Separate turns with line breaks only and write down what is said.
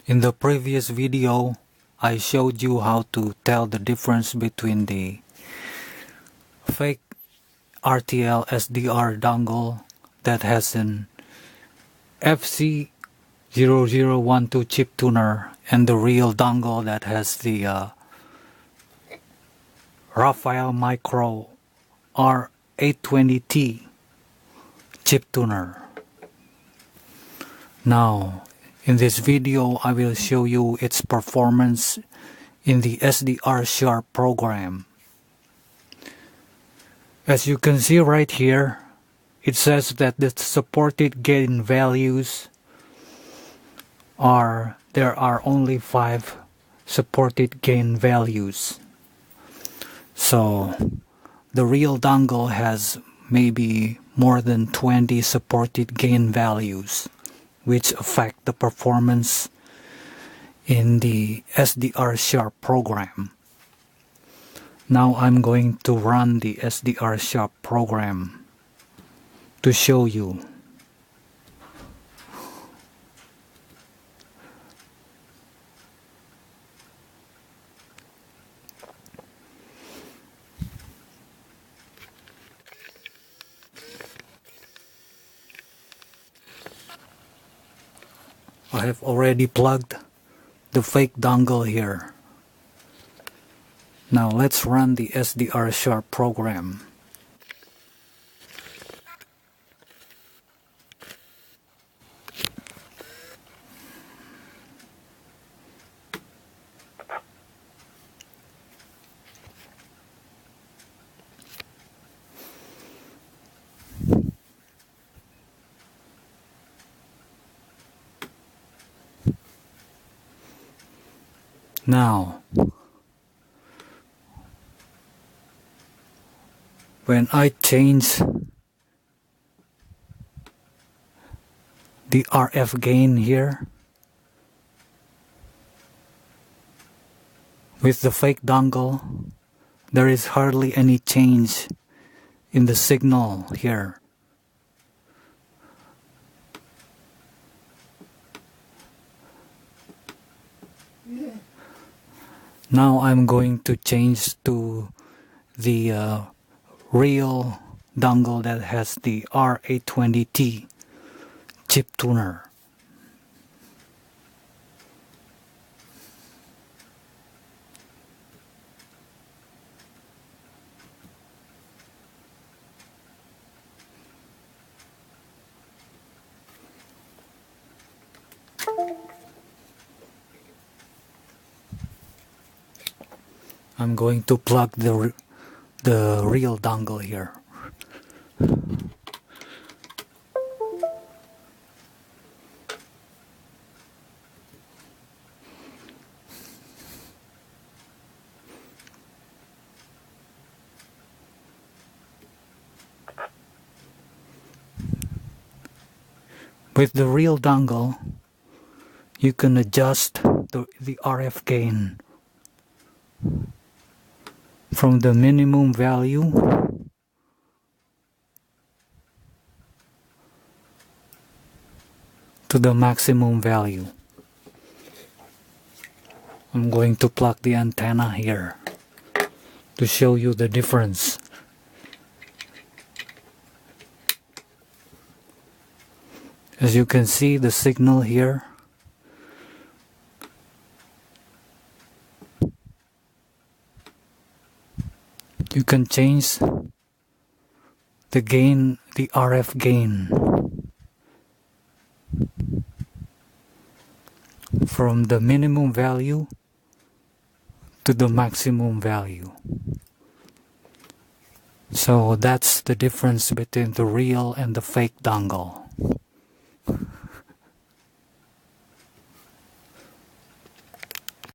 In the previous video, I showed you how to tell the difference between the fake RTL SDR dongle that has an FC0012 chip tuner and the real dongle that has the Raphael Micro R820T chip tuner. Now, in this video, I will show you its performance in the SDRSharp program. As you can see right here, it says that the supported gain values there are only 5 supported gain values. So the real dongle has maybe more than 20 supported gain values, which affect the performance in the SDRSharp program. Now I'm going to run the SDRSharp program to show you. I have already plugged the fake dongle here. Now let's run the SDRSharp program. Now, when I change the RF gain here with the fake dongle, there is hardly any change in the signal here. Now I'm going to change to the real dongle that has the R820T chip tuner. I'm going to plug the real dongle here. With the real dongle, you can adjust the RF gain from the minimum value to the maximum value. I'm going to plug the antenna here to show you the difference. As you can see, the signal here you can change the gain, the RF gain from the minimum value to the maximum value. So that's the difference between the real and the fake dongle.